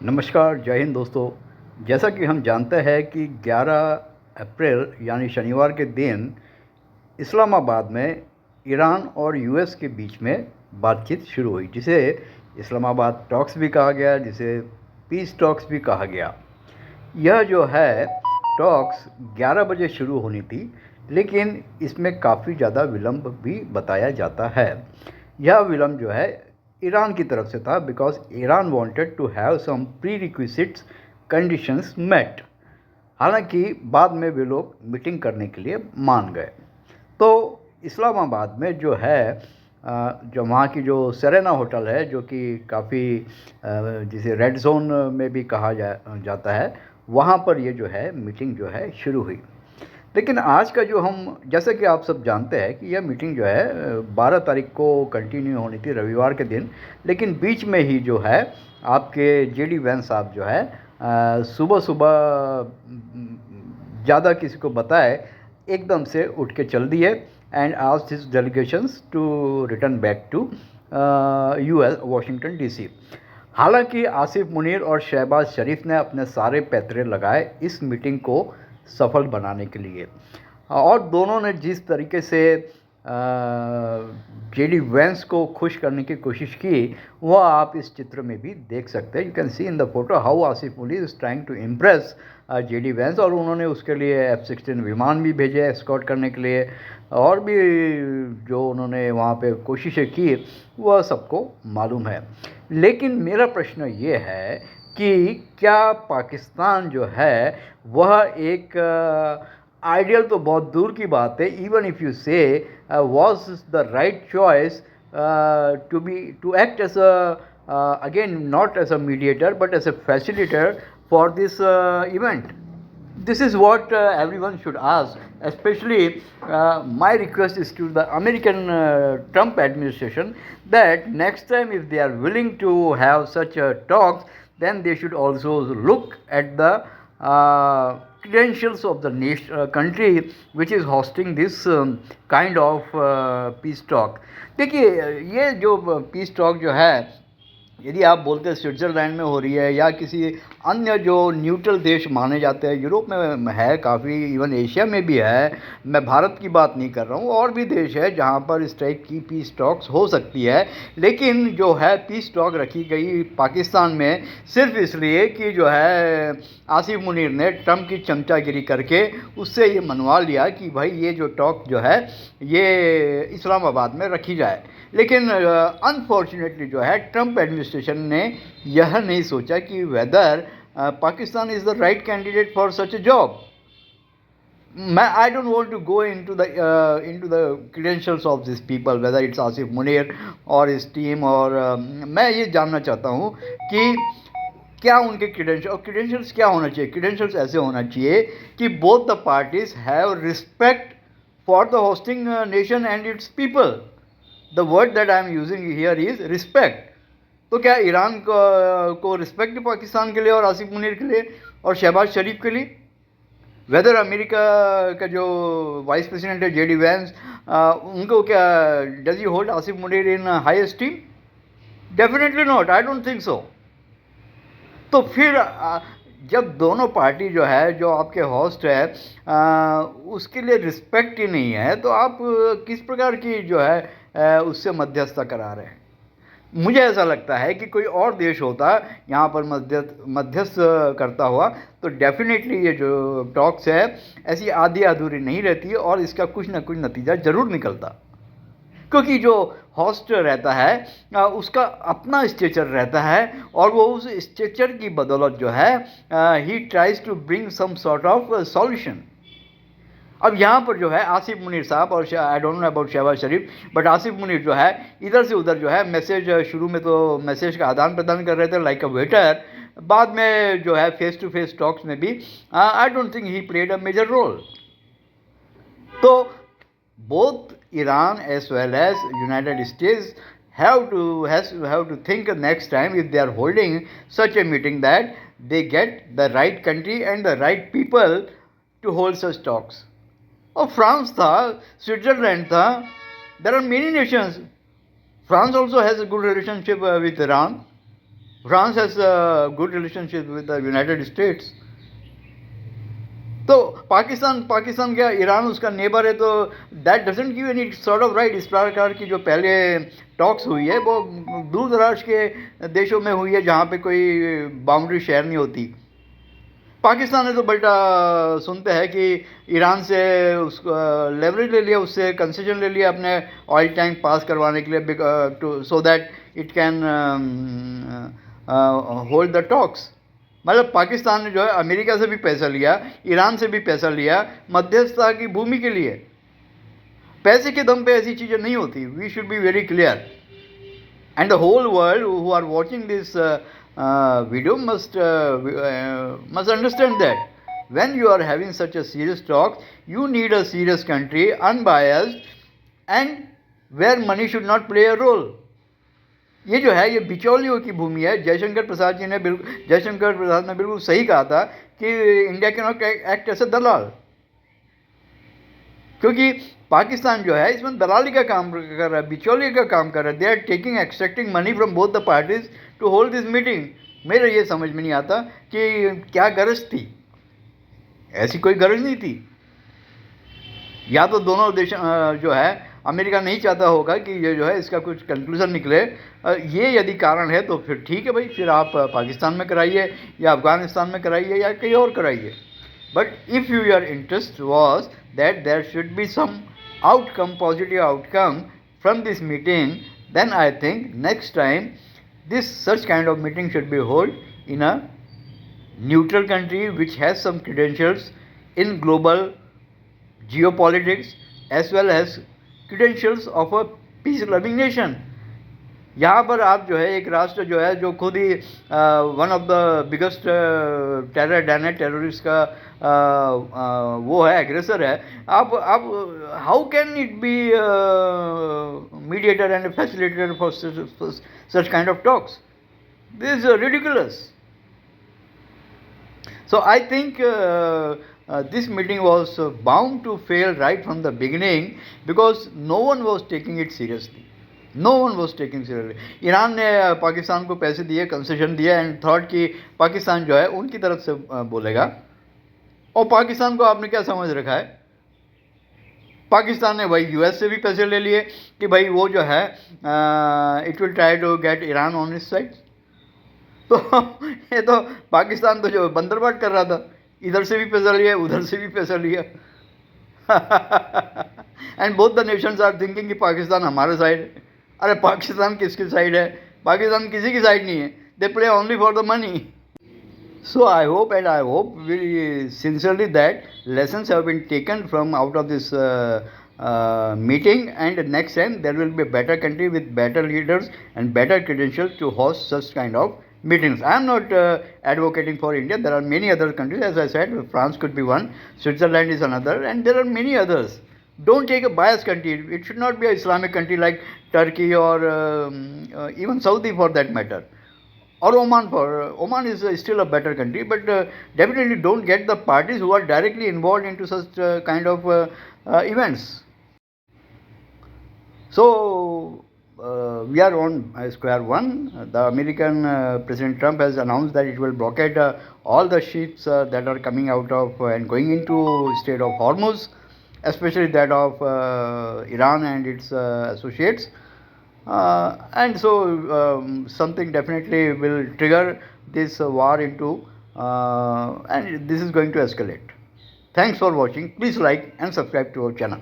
नमस्कार, जय हिंद दोस्तों। जैसा कि हम जानते हैं कि 11 अप्रैल यानी शनिवार के दिन इस्लामाबाद में ईरान और यूएस के बीच में बातचीत शुरू हुई, जिसे इस्लामाबाद टॉक्स भी कहा गया, जिसे पीस टॉक्स भी कहा गया। यह जो है टॉक्स 11 बजे शुरू होनी थी, लेकिन इसमें काफ़ी ज़्यादा विलंब भी बताया जाता है। यह विलंब जो है ईरान की तरफ से था, because Iran wanted to have some prerequisites conditions met. हालांकि बाद में वे लोग मीटिंग करने के लिए मान गए। तो इस्लामाबाद में जो है जो वहाँ की जो सेरेना होटल है, जो कि काफ़ी जिसे रेड जोन में भी कहा जाता है, वहाँ पर ये जो है मीटिंग जो है शुरू हुई। लेकिन आज का जो हम, जैसे कि आप सब जानते हैं कि यह मीटिंग जो है 12 तारीख को कंटिन्यू होनी थी, रविवार के दिन। लेकिन बीच में ही जो है आपके जेडी वैंस साहब जो है सुबह सुबह ज़्यादा किसी को बताए एकदम से उठ के चल दिए and asked his delegations to return back to US Washington DC. हालांकि आसिफ मुनीर और शहबाज शरीफ ने अपने सारे पैतरे लगाए इस मीटिंग को सफल बनाने के लिए, और दोनों ने जिस तरीके से जेडी वैंस को खुश करने की कोशिश की, वह आप इस चित्र में भी देख सकते हैं। You can see in the photo how Asif Munir is trying to impress JD Vance, और उन्होंने उसके लिए F-16 विमान भी भेजे एस्कॉर्ट करने के लिए, और भी जो उन्होंने वहाँ पे कोशिशें की वह सबको मालूम है। लेकिन मेरा प्रश्न ये है कि क्या पाकिस्तान जो है वह एक आइडियल तो बहुत दूर की बात है, even if you say was the right choice to act as again not as a mediator but as a facilitator for this event. This is what everyone should ask. Especially, my request is to the American Trump administration that next time, if they are willing to have such talks, then they should also look at the credentials of the country which is hosting this kind of peace talk. देखिए, ये जो peace talk जो है, यदि आप बोलते हैं Switzerland में हो रही है या किसी अन्य जो न्यूट्रल देश माने जाते हैं, यूरोप में है काफ़ी, इवन एशिया में भी है, मैं भारत की बात नहीं कर रहा हूँ, और भी देश है जहाँ पर इस टाइप की पीस टॉक्स हो सकती है। लेकिन जो है पीस टॉक रखी गई पाकिस्तान में सिर्फ इसलिए कि जो है आसिफ मुनीर ने ट्रम्प की चमचागिरी करके उससे ये मनवा लिया कि भाई ये जो टॉक जो है ये इस्लामाबाद में रखी जाए। लेकिन अनफॉर्चुनेटली जो है ट्रम्प एडमिनिस्ट्रेशन ने यह नहीं सोचा कि whether Pakistan is the right candidate for such a job. I don't want to go into the credentials of these people, whether it's Asif Munir or his team, और मैं ये जानना चाहता हूँ कि क्या उनके क्रेडेंशियल्स क्या होना चाहिए. क्रेडेंशियल्स ऐसे होना चाहिए कि both the parties have respect for the hosting nation and it's people. The word that I am using here is respect. तो क्या ईरान को रिस्पेक्ट पाकिस्तान के लिए और आसिफ मुनीर के लिए और शहबाज शरीफ के लिए? वेदर अमेरिका का जो वाइस प्रेसिडेंट है जेडी वैंस, उनको क्या does you hold Asif Munir in high esteem? Definitely not. I don't think so. तो फिर जब दोनों पार्टी जो है, जो आपके होस्ट है, उसके लिए रिस्पेक्ट ही नहीं है, तो आप किस प्रकार की जो है उससे मध्यस्थता करा रहे हैं? मुझे ऐसा लगता है कि कोई और देश होता यहाँ पर मध्यस्थ करता हुआ तो डेफिनेटली ये जो टॉक्स है ऐसी आधी अधूरी नहीं रहती और इसका कुछ ना कुछ नतीजा जरूर निकलता. क्योंकि जो होस्ट रहता है उसका अपना स्टेचर रहता है, और वो उस स्टेचर की बदौलत जो है he tries to bring some sort of solution. अब यहाँ पर जो है आसिफ मुनीर साहब, और I don't know about Shahbaz Sharif, but Asif Munir जो है इधर से उधर जो है मैसेज, शुरू में तो मैसेज का आदान प्रदान कर रहे थे लाइक अ वेटर, बाद में जो है फेस टू फेस टॉक्स में भी I don't think he played a major role. तो both Iran as well as United States have to think next time if they are holding such a meeting that they get the right country and the right people to hold such talks. और France था, Switzerland था, there are many nations. France also has a good relationship with Iran. France has a good relationship with the United States. तो पाकिस्तान क्या, Iran उसका neighbour है, तो that doesn't give any sort of right. इस प्रकार की जो पहले टॉक्स हुई है वो दूर दराज के देशों में हुई है जहाँ पे कोई बाउंड्री शेयर नहीं होती। पाकिस्तान ने तो बल्टा सुनते हैं कि ईरान से उसको लेवरेज ले लिया, उससे कंसेशन ले लिया अपने ऑयल टैंक पास करवाने के लिए, to so that it can hold the talks. मतलब पाकिस्तान ने जो है अमेरिका से भी पैसा लिया, ईरान से भी पैसा लिया मध्यस्थता की भूमि के लिए। पैसे के दम पे ऐसी चीज़ें नहीं होती। We should be very clear, and the whole world who are watching this video must understand that when you are having such a serious talk, you need a serious country, unbiased, and where money should not play a role. ये जो है ये बिचौलियों की भूमि है। जयशंकर प्रसाद ने बिल्कुल सही कहा था कि India can not act as a दलाल, क्योंकि पाकिस्तान जो है इसमें दलाली का काम कर रहा है, बिचौलिए का काम कर रहा है। They are taking extracting money from both the parties to hold this meeting. मेरे ये समझ में नहीं आता कि क्या गरज थी, ऐसी कोई गरज नहीं थी। या तो दोनों देश जो है अमेरिका नहीं चाहता होगा कि ये जो है इसका कुछ कंक्लूजन निकले। ये यदि कारण है तो फिर ठीक है भाई, फिर आप पाकिस्तान में कराइए या अफगानिस्तान में कराइए या कहीं और कराइए। But if your interest was that there should be some outcome, positive outcome from this meeting, then I think next time this such kind of meeting should be held in a neutral country which has some credentials in global geopolitics as well as credentials of a peace loving nation. यहाँ पर आप जो है एक राष्ट्र जो है जो खुद ही one of the biggest terrorist का वो है, एग्रेसर है। आप how can it be mediator and facilitator for such kind of talks? This is ridiculous. So I think this meeting was bound to fail right from the beginning because no one was taking it seriously. No one was taking seriously. Iran ने पाकिस्तान को पैसे दिए, concession दिया, and thought कि पाकिस्तान जो है उनकी तरफ से बोलेगा। और पाकिस्तान को आपने क्या समझ रखा है? पाकिस्तान ने भाई यूएस से भी पैसे ले लिए कि भाई वो जो है it will try to get Iran on इस साइड। तो ये तो पाकिस्तान तो जो बंदरबाट कर रहा था, इधर से भी पैसा लिया, उधर से भी पैसा लिया। And both the nations are thinking कि पाकिस्तान हमारे साइड है। अरे पाकिस्तान किसकी साइड है? पाकिस्तान किसी की साइड नहीं है। They play only for the money. So I hope very sincerely that lessons have been taken from out of this meeting, and next time there will be a better country with better leaders and better credentials to host such kind of meetings. I am not advocating for India. There are many other countries, as I said. France could be one, Switzerland is another, and there are many others. Don't take a biased country. It should not be an Islamic country like Turkey or even Saudi for that matter. Or Oman. Oman is still a better country, but definitely don't get the parties who are directly involved into such kind of events. So we are on square one. The American President Trump has announced that it will blockade all the ships that are coming out of and going into Strait of Hormuz, especially that of Iran and its associates. And so something definitely will trigger this war into and this is going to escalate. Thanks for watching. Please like and subscribe to our channel.